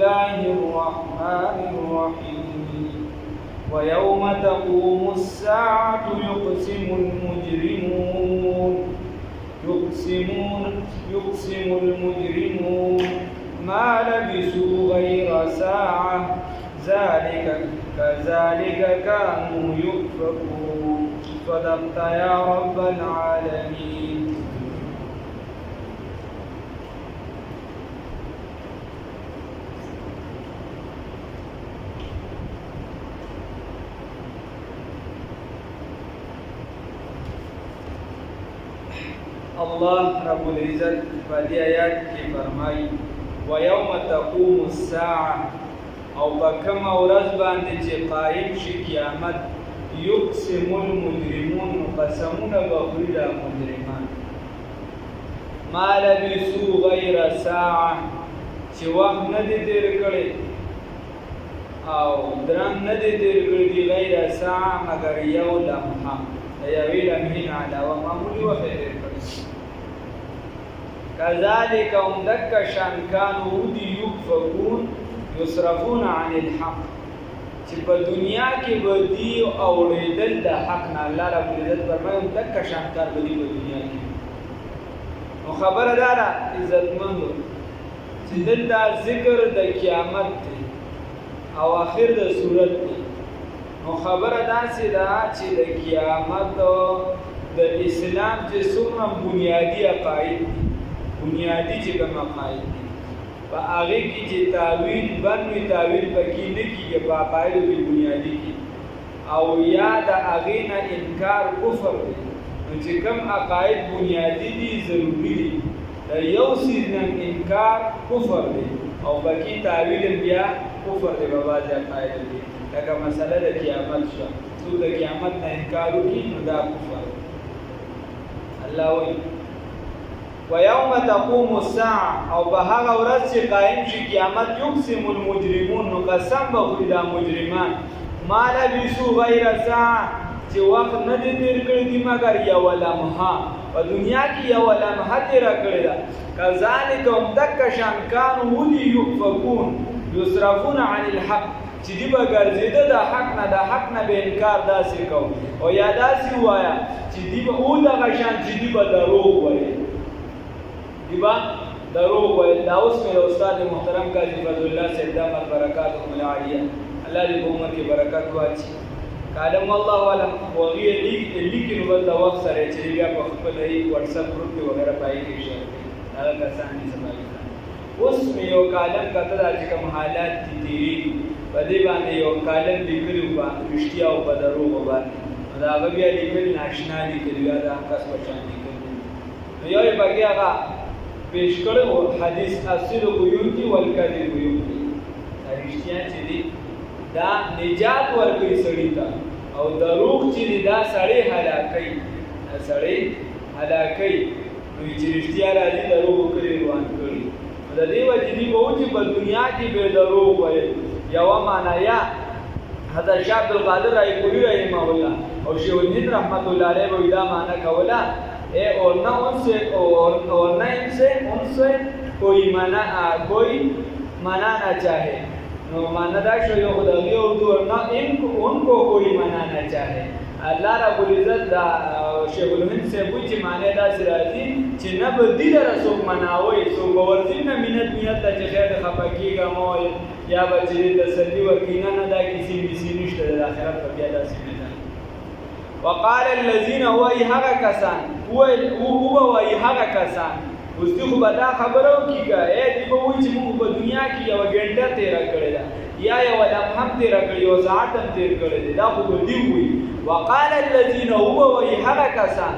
الله الرحمن الرحيم ويوم تقوم الساعة يقسم المجرمون ما لبثوا غير ساعة كذلك كانوا يؤفكون صدقت يا رب العالمين. الله رب العزت فدی آیات کی فرمائی وَيَوْمَ تَقُومُ السَّاعَةُ او بکم ورځ باندې چې قائم شي قیامت یقسم المجرمون قسمونه بخوري دا مجرمان ما لبثوا غیر ساعة چې وخت نه دی تیر کړی او درنګ نه دی تیر کړی غیر ساعة مگر یو لمحه یوې لمحې نه علاوه معمولي وخت تیر کړی كذلك هم دک شان كانوا يؤفكون يصرفون عن الحق چې په دنیا کې بدی اوریدل د حق نه الله رب العزت فرمایي هم دک شان کار بدی په دنیا کې نو خبره ده عزتمندو چې دلته ذکر د قیامت دی او اخر د صورت دی نو خبره داسې ده چې د قیامت د اسلام چې څومره بنیادی عقاید دي بنیادی چې کوم عقاید دي په هغه کې چې تعویل باندې تعویل پکې نه کیږي په عقاید کې بنیادی کې او یا د هغه نه انکار کفر دی نو چې کوم عقاید بنیادی دي ضروری دي د یو څیز نه انکار کفر دی او باقي تعویل بیا کفر دی په باز عقاید دي لکه مسله د قیامت شو څو د قیامت نه انکار وکړي نو دا کفر الله وایي ويوم تقوم الساعة او بهغه ورځ چې قائم شي قیامت یقسم المجرمون نو قسم بخوري دا مجرمان ما لبثوا غیر ساعة چې وخت نه دی تیر کړی دی مگر یو لمحه په دنیا کې یو لمحه تیر کړی ده کذالک هم دک شان کانوا یؤفکون یصرفون عن الحق چې دی به ګرځېده د حق نه به انکار داسې کو او یا داسې وایا چې دی به او دغه شان چې دی به دروغ وایي دیبا دروغ ویل دا اوس مې استاد محترم قاضي فضل الله صاحب دامت برکاتهم العالیه الله دې په عمر کې برکت واچي کالم الله علم وغي لیکن بل دا وخت سره چې بیا په خپل واتس اپ گروپ کې وغیرہ پای کې شیر کړي هغه کسان دې سمایي اوس مې یو کالم کته چې کوم حالات دي په دې باندې یو کالم لیکلو باندې رښتیا او په دروغ باندې دا هغه بیا لیکل ناشنا لیکل یا دا کس بچان لیکل یو یې بګي هغه پیش کړو حدیث الصدق یؤتی والکذب یؤتی رښتیا چې دی دا نجات ورکوي سړی ته او دروغ چې دی دا سړی هلاکوي نو چې رښتیا راځي دروغ کوي روان کړي د دې وجې دی چې په دنیا کې به دروغ وایي یو معنا یا حضرت شاه عبد القادر رایپوری رحمه الله او شیخ الهند رحمت الله علیه وی دا معنا کوله اور نہ انसे کوئی منانا چاہے نو ماندا شو یو خدای اردو اور نہ ان کو کوئی منانا چاہے الله رب العزت دا شیخ الهند سے پوچھ معنی دا سراجی چې نه بدیل رسول مناوي سو ورزین نه مینت چې خیر خفقیګه مو یا بچی تسلی ورکینه نه دا کسی نشته د آخرت په بیا داسې نه وقال الذين هو هغه کسان اوس دی خو به دا خبره وکړي دی به وایي چې موږ په دنیا کې یوه ګنټه تېره کړې ده یا یوه لمحه هم تېره کړې یو ساعت هم تېر کړی دی دا خو به دی وایي وقال الذين هغه کسان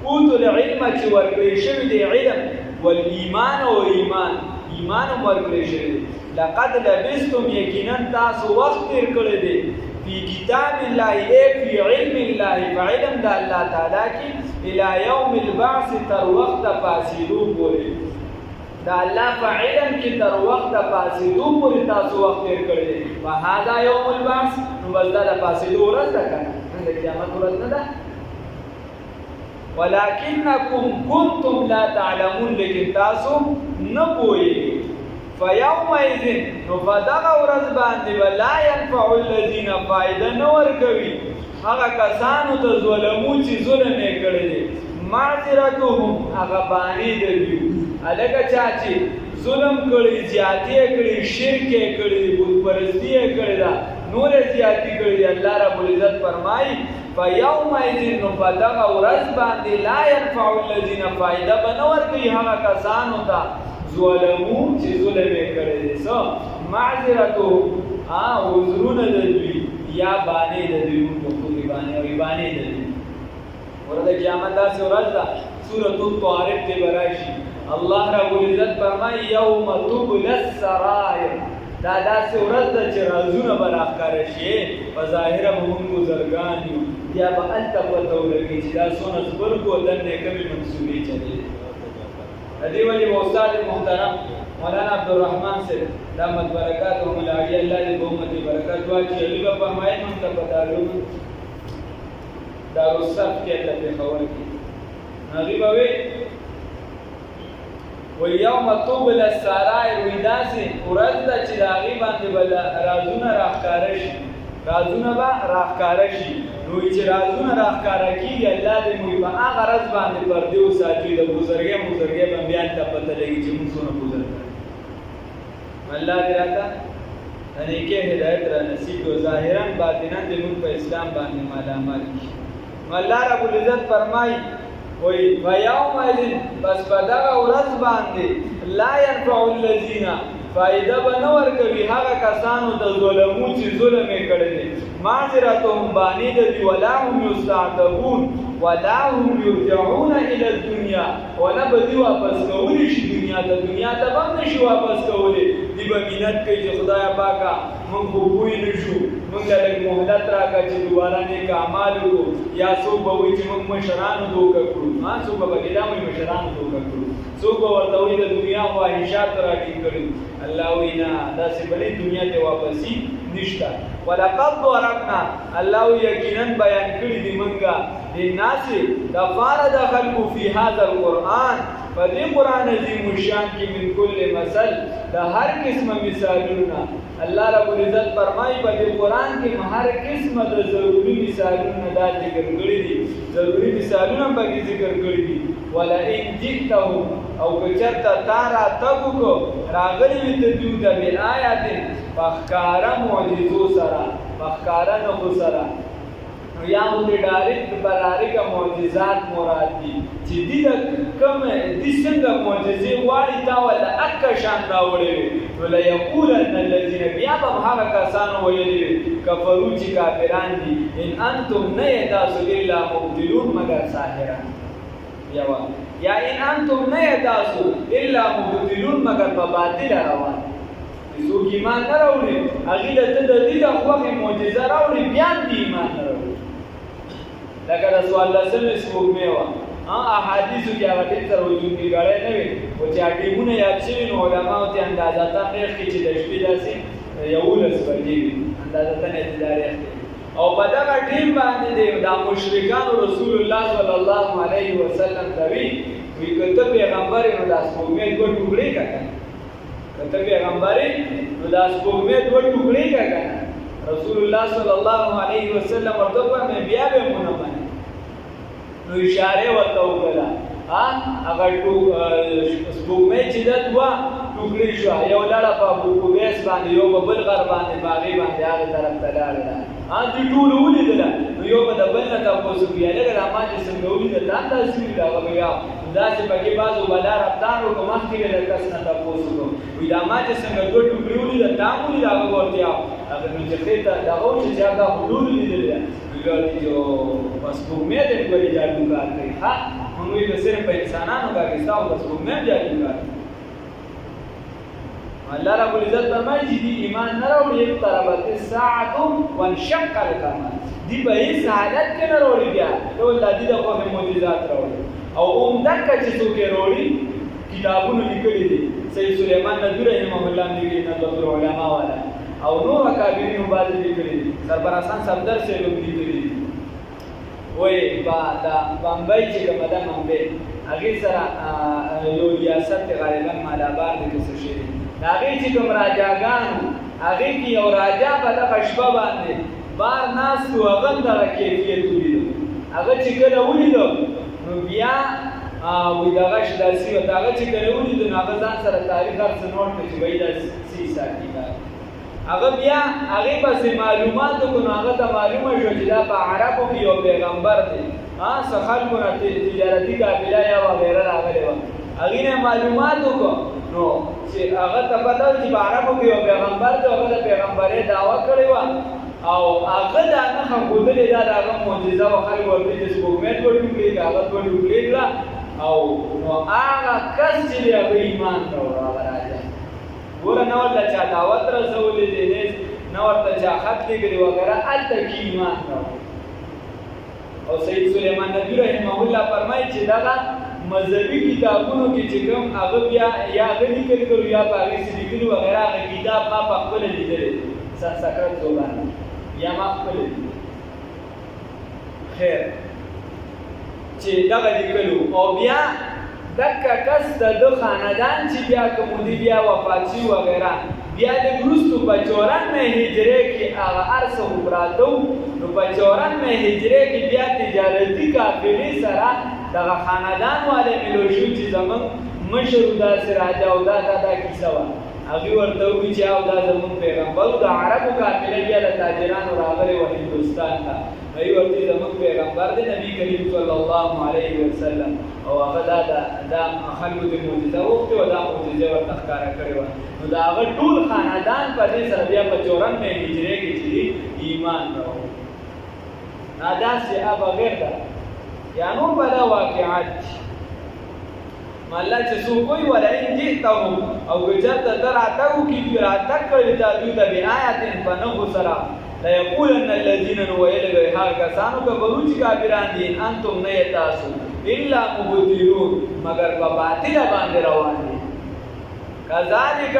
اوتوا العلم چې ورکړی شوي دی علم والایمان او ایمان هم ورکړی شوی دی لقد لبثتم یقینا تاسو وخت تېر کړی دی فی کتاب الله فی علم الله فعلم د الله تعالی کی الى یوم البعث تر وخت پاسیدو پورې د الله فعلم کی تر وخت پاسیدو پورې تاسو وخت تیر کړی وهذا یوم البعث نو بل دا پاسیدو ورځ ده کنه د قیامت ورځ نه ده ولکنکم کنتم لا تعلمون لیکن تاسو نه پوهیږئ فیومئذ نو فدغه ورځ باندې ولا ينفع الذين فائده نه ورکوي هغه کسانو ته ظلمو چې ظلم یې کړی دی معذرتهم هغه باندې دی الګه چا چې ظلم کړی زیاتی کړی شرک کړی بت پرستی کړی دا نور زیاتی کړی الله رب العزت فرمایي فیومئذ نو فدغه ورځ باندې لا ينفع الذين فائده بنور کوي هغه کسانو ته ظلمو چې ظلم یې کړی دی سو معذرتهم عذرونه د دوی یا باندې د دوی په کومي باندې او باندې د دوی ورته قیامت داسې ورځ ده سورۃ الطارق کې براشي الله رب العزت فرمایي یوم تبلی السرائر دا داسې ورځ ده چې رازونه به راښکاره شي په ظاهره به موږ بزرګان یو بیا به هلته پته ولګي چې دا څونه زبرګو دندې کومې منصوبې چلېدې د دې ولې به استاد محترم مولانا عبدالرحمن صاحب دامت برکات و ملاقی اللہ دې په امت برکات واچي علی به فرمایي موږ ته په دارالصف کې الله پېښور کې هغې به وایي ویوم تبلی السرائر وایي داسې ورځ ده چې د هغې باندې به رازونه راښکاره شي رازونه به راښکاره شي نو چې رازونه راښکاره کېږي الله دې موږ په هغه ورځ باندې پردې وساتي د بزرګۍ به بیا ته پته لګي چې موږ څونه بزرګ الله دې راته د نیکۍ هدایت را نصیب کړو ظاهرا باطنا دې موږ په اسلام باندې مالامال کړي الله رب العزت فرمایي وایي فیومئذ بس په دغه ورځ باندې لا ينفع الذین فائده به نه ورکوي هغه کسانو ته ظلمو چې ظلم یې کړی دی معذرتهم باندې د دوی ولا هم یستعتبون ولا هم یرجعون الى الدنیا ولا به دوی واپس کولی شي دنیا ته به هم نه شي واپس کولی دوی به منت کوي چې خدایه پاکه موږ خو پوه نه شو موږ ته لږ مهلت راکړه چې دوباره نیک اعمال وکړو یا څوک به وایي چې موږ مشرانو دوکه کړو څوک به پکې دا وایي مشرانو دوکه کړو څوک به ورته وایي د دنیا خواهشات راټینګ کړي الله وایي نه داسې بلې دنیا ته واپسي نشته ولقد ضربنا الله یقینا بیان کړي دي مونږه للناس دفاره د خلقو فی هذا القرآن فدې قرآن عظیم الشان کې من کل مثل د هر قسمه مثالونه الله رب العزت فرمایي په دې قرآن کې هر قسمه د ضروري مثالونه دا ذکر کړي دي ضروري مثالونه پکې ذکر کړي دي ولئن جئتهم او کچرته تا راتګ وکړو راغلي وي ته دوی ته بالآیات فښکاره معجزو سره فښکاره نښو سره نو یا ورته ډایرکټ براریکه معجزات مراد دي چې دي د کومه دي څنګه معجزې غواړي تا ولا اکه شان راوړي نو لیقولن الذین بیا به هغه کسانو ویلي کفرو چې کافران دي ان انتم نه تاسو الا مبتلون مگر ساحران یا ان انتم نه تاسو الا مبتلون مگر په باطل روان څوک ایمان نه راوړي هغې ته د دې د خوښې معجزه راوړي بیا هم دې ایمان نه راوړي لکه د څوارلسمې سپوږمۍ وه احادیثو کې هغه ډېر سره وجودګرۍ نه وي خو چې ټیمونه یاد شوي نو علماو ته اندازتاً پرېښ کړي چې د شپې داسې 11 بجې وي اندازتاً اعتداري اخلي او په دغه ټیم باندې دا مشرکانو رسول الله صلی الله علیه وسلم ته وي که ته پیغمبر یې نو دا سپوږمۍ 2 ټوکړې کړه که ته پیغمبر یې نو دا سپوږمۍ 2 ټوکړې کړه رسول الله صلی الله علیه وسلم ورته وویل بیا به مو نه منې نو اشاره ورته وکړه هغه سپوږمۍ چې ده 2 ټوکړې شوه یو لاړه په ابوقبیس باندې یو په بل غر باندې په هغې باندې هغې طرف ته لاړله دوی ټولو ولیدله نو یو به د بل نه تپوس وکړي هلکه دا ما چې څنګه ولیدل دا همداسې ولیده هغه به وایي داسې پکې بعضو به دا رفتار وکړو مخکې به د کس نه تپوس وکړو وایي دا ما چې څنګه 2 ټوکړې ولیده تا هم ولیده هغه به ورته هغه نو چې خې ته دغه و چې هغه خو ټول لیدلی ده وایي چې په سپوږمۍ ته ګورې جادوګار کوي ښه موږ وایي که صرف په انسانانو کار کوي ستا خو په سپوږمۍ هم جادوګار الله رب العزت فرمایي چې دې ایمان نه راوړي اقتربت الساعة وانشق القمر دې په هېڅ حالت کې نه راوړي بیا ټول دا دې د خوښې معجزات راوړي او عمدکه چې څوک یې راوړي کتابونو لیکلي دي سید سلیمان ندوی رحمه الله هم لیکلي ندوة العلماء والا او نور اکابرینو بعضې لیکلي دي سربرحسن صفدر صاحب هم لیکلي دي وایي دا بمبۍ چې کومه ده بمبۍ هغې سره یو ریاست دی غالبا مالابار دی که څه شی دی هغې چې کوم راجاګانو هغې کې یو راجا په دغه شپه باندې بار ناست و هغه هم دغه کیفیت ولیدو هغه چې کله ولیدو نو بیا وایي دغه داسې ورته هغه چې کله ولیدو نو هغه ځان سره تاریخ هر څه نوټ کړه چې وایي دا څه ساتي هغه بیا هغې پسې معلومات وکړو نو هغه ته معلومه شوه چې دا په عربو کې یو پیغمبر دی څه خلکو نه تجارتي قافله یا وغیره راغلې وه هغې نه معلومات وکړو نو چې هغه ته پته وه چې په عربو کې یو پیغمبر دی هغه د پیغمبرۍ دعوه کړې وه او هغه دا نښه ښودلې ده د هغه معجزه وه خلک ورته چې سپوږمۍ دوه ټوکرې کاغذ دوه ټوکرې کړه او نو هغه کس چې دی هغه ایمان راوړه هغه راجا ګوره نه ورته چا دعوت رسولی دی نه ورته چا خط لیکلي وغیره هلته کې ایمان راوړه او سید سلیمان نبی رحمه الله فرمایي چې دغه مذهبي کتابونو کې چې کوم هغه بیا یا هغه لیکل کړو یا په هغې څه لیکلي وغیره هغه کتاب ما په خپله لیدلی سنسکرت زبان یا ما خپله لیدلی خیر چې دغه لیکلو او بیا دکه کس د ده خاندان چې بیا کومودي بیا وفات شي وغیره بیا د وروستو په 94 هجرې کې هغه هر څه پراته وو نو په 94 هجرې کې بیا تجارتي قافلې سره دغه خاندان والی ملو شو چې زموږ مشر داسې راجا او دا کیسه وه هغې ورته ووایي چې او دا زموږ پیغمبر د عربو قافله بیا د تاجرانو راغلی وه هندوستان ته هغې ورته زموږ پیغمبر دی نبي کریم صلی الله علیه وسلم او هغه دا خلکو د معجزه غوښتې وه دا معجزه ورته ښکاره کړې وه نو د هغه ټول خاندان په دې سره بیا په 94 هجرې کې چې ایمان راوړ داسې بغیر ده یا نور به دا واقعات دي الله چې څوک وایي ولئن جئتهم او که چېرته ته راتګ وکړي دوی راتګ کړي تا دوی ته بآیت په نښو سره لیقولن الذین نو ویل به هغه کسانو کفرو چې کافران دي انتم نه یې تاسو الا مبطلون مگر په باطله باندې روان دي کذالک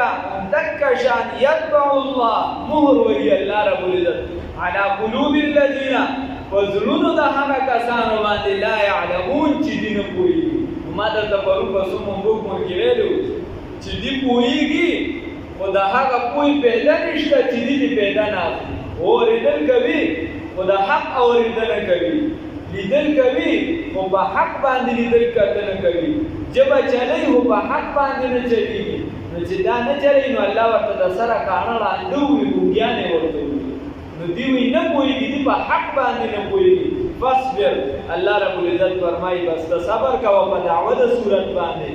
دک شان یتبع الله مهر وهي الله رب العزت على قلوب الذین فزلون د هغه کسانو باندې لا يعلمون چې دین پوهیږي ما درته پرون په څو مونږ کې ویلو چې دی پوهیږي خو د هغه پوهې پیدا نشته چې دی پیدا نه اخلي اورېدل کوي خو د حق اورېدل نه کوي لیدل کوي خو په حق باندې لیدل کتنه کوي ژبه چلی خو په حق باندې نه چلیږي نو چې دا نه چلی نو الله ورته د سره کاڼه ړانده وي ګونګیانې ورته وي نو دی وی نه پوهېږي دی په حق باندې نه پوهېږي فاصبر الله رب العزت فرمایي بس ته صبر کوه په دعوه د صورت باندې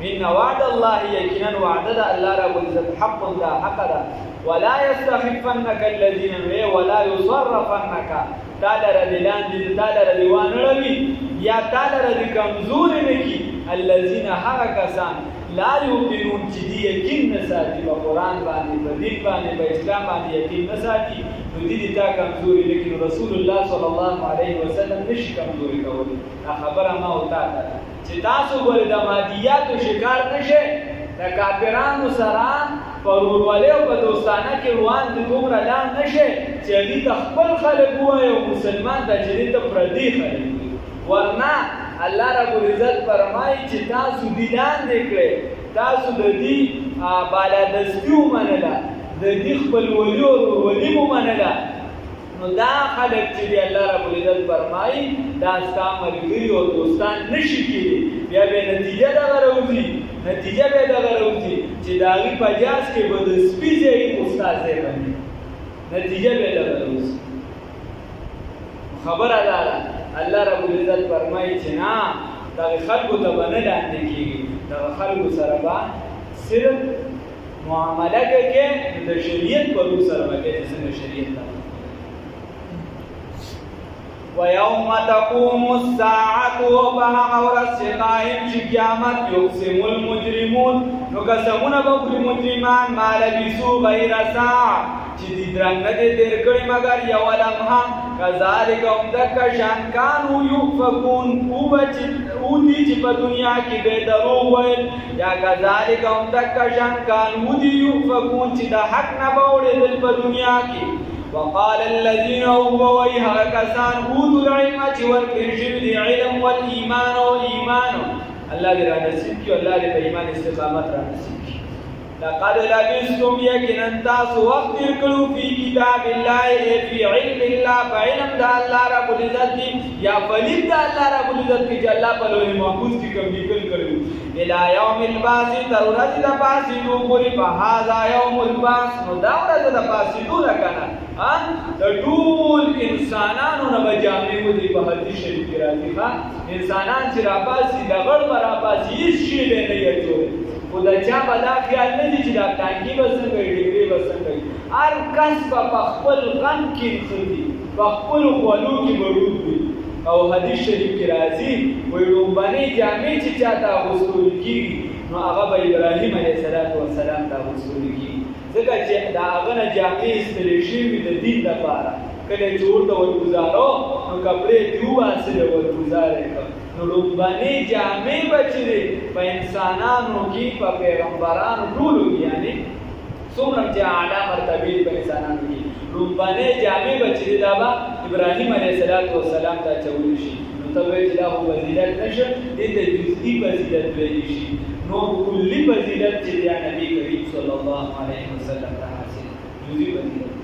ان وعد الله یقینا وعده د الله رب العزت حق دا حق ده ولا يستخفنك الذين ولا يصرفنك تعالی رضی تعالی رضوان رضی یا تعالی رضی کمزور نکی الذين هغه کسان لا یوقنون چې دی یقین نه ساتي په قرآن باندې په دین باندې په اسلام باندې یقین نه ساتي نو دې تا کمزوري لیکن رسول الله صلی الله علیه وسلم نشي کمزوري کولی دا خبره ما او تا چې تاسو ولې د مادیاتو شکار نشئ د کافرانو سره په ورورولۍ او په دوستانه کې روان دي دومره لاړ نشئ چې هغې ته خپل خلک ووایي او مسلمان ته چې دې ته پردي خلک وي ورنه الله رب العزت فرمایي چې تاسو دې لاندې کړئ تاسو د دې بالادستي ومنله د دې خپلولي او ورورولي ومنله نو دا خلک چې دی الله رب العزت فرمایي دا ستا ملګري او دوستان نشي کېدی بیا به نتیجه دغه راوځي چې د هغې په جاز کې به د سپي ځای استاد ځای بني نتیجه به دغه راوځي خبره دا ده الله رب العزت فرمایي چې نه دغه خلکو ته به نه لاندې کېږي دغه خلکو سره به صرف معامله کوي د شریعت په روح سره به کوي چې څنګه شریعت ته ويوم تقوم الساعة وبها ورس قائم شي قیامت يقسم المجرمون نو قسمونه به مجرمان ما لبثوا غير ساعة چې دې درنګ نه دې تیر کړی مگر یو لمحه کذالک هم دک شان کانو یؤفکون او دي چې په دنیا کې به دروغ ویل یا کذالک هم دک شان کانو دي یؤفکون چې د حق نه به وړېدل په دنیا کې وقال الذين ويها كسان اوتوا العلم والكرشم العلم والايمان والايمان الله دې را نصیب کړي الله دې په ایمان استقامت را نصیب کړي لقد لبثتم یقینا تاسو وخت تیر کړو فی کتاب الله فی علم الله فعلم د الله رب العزت یا فلید د الله رب العزت کی چې الله په لوح محفوظ کې کوم لیکل کړو الی یوم البعث تر ورځې د پاسېدو پورې په هذا یوم البعث نو دا ورځ د پاسېدو ده کنه د ټول انسانانو نه به جامې ودي په حدیث شریف کې راځي انسانان چې راباسي د غړ براباسي هیڅ شی به نه یې خو د چا به دا خیال نه دي چې دا ټانکي به څنګه وي ډګرې به څنګه وي هر کس به په خپل غم کې نښتي په خپلو خولو کې به ډوب وي او حدیث شریف کې راځي وایي لومبنۍ جامې چې چا ته اغوستل کېږي نو هغه به ابراهیم علیه السلام ته اغوستل کېږي ځکه چې د هغه نه جامې ایستلې شوي د دین لپاره کله چې ورته ورګزارو نو کپړې دې وباسلې ورګزار یې کړ نو لومبنۍ جامې به چې دی په انسانانو کې په پیغمبرانو ټولو کې یعنې څومره چې اعلی مرتبې په انسانانو کې لومبنۍ جامې به چې دی دا به ابراهیم علیه السلام ته اچولی شي نو ته وایې چې دا خو فضیلت نه شه دې ته جزئي فضیلت ویلی شي نو کلي فضیلت چې دی نبي کریم صلی الله علیه وسلم ته حاصل جزئي فضیلت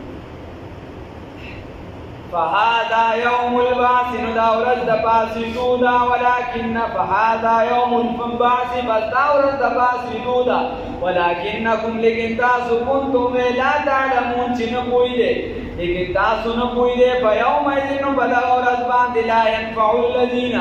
فهذا يوم البعث نداورت دپاسیدو دا ولكن فهذا يوم البعث بس داورت دپاسیدو دا ولكنكم لیکن تاسو کنتم لا تعلمون چې نه پوهیدئ لیکن تاسو نه پوهیدئ فیوم ایذن بداورت باندې لا ينفع الذین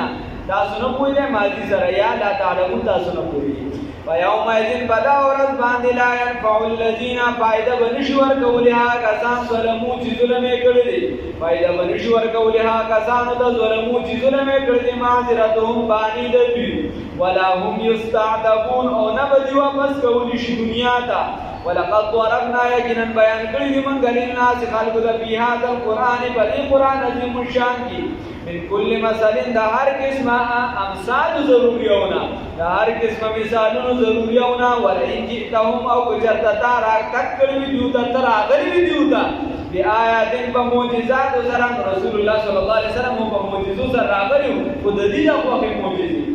تاسو نه پوهیدئ ماضي سره یا لا تعلمون تاسو نه پوهیدئ فیوم ایذن بداورت باندې لا ينفع الذین فائدہ بنشي ورکولې هغه کسان ظلمو چې ظلم یې کړی دی فائدہ بنشي ورکولې هغه کسانو ته ظلمو چې ظلم یې کړی دی معذرتهم بانی د دوی ولا هم یستعتبون او نه به دوی واپس کولی شي دنیا ته ولقد ضربنا یقینا بیان کړی دی موږ للناس خلقو ته فی هذا القرآن په دې قرآن عظیم الشان کې من کل مثل د هر قسمه امثال ضروریونه د هر قسمه مثالونو ضروریونه ولئن جئتهم او کچرته تا راکړی وي دوی ته راغلی وي دوی ته بآیات په معجزات سره رسول الله صلی الله علیه وسلم په معجزو سره راغلی خو د دې دغه معجزې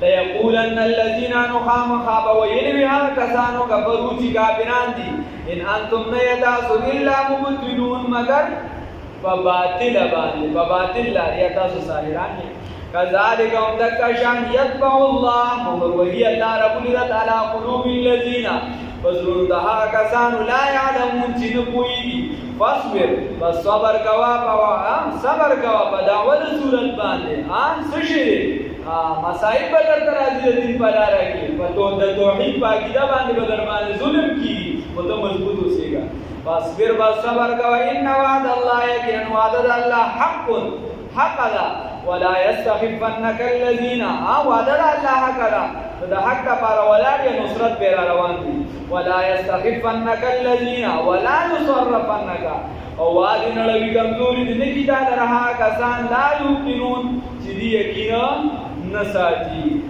ليقولن الذين نخام خاب ويلوي هذا كسانو كفروا چې کافران دي ان انتم نيتاسو الا مبتلون مگر فباطل باندې فباطل لري تاسو ساحران كذلك هم دکشان يتبع الله مگر وهي الله رب العزت على قلوب الذين فزرون دها کسانو لا يعلمون چې نه پوهیږي فاصبر بس صبر کوا صبر کوا په دعوت صورت باندې څه شي مسائل به درته راځي د دین په لاره کې په د توحید په عقیده باندې به در باندې ظلم کېږي خو ته مضبوط اوسېږه فاصبر بس صبر کوه ان وعد الله یقینا وعده د الله حق ده ولا يستخفنك الذين وعده د الله حق ده د حق لپاره ولاړ یا نصرت به را روان دي ولا يستخفنك الذين ولا يصرفنك او وادي نړوي کمزوري دي نه کیدا درها کسان لا یوقنون چې دی یقینا نساتی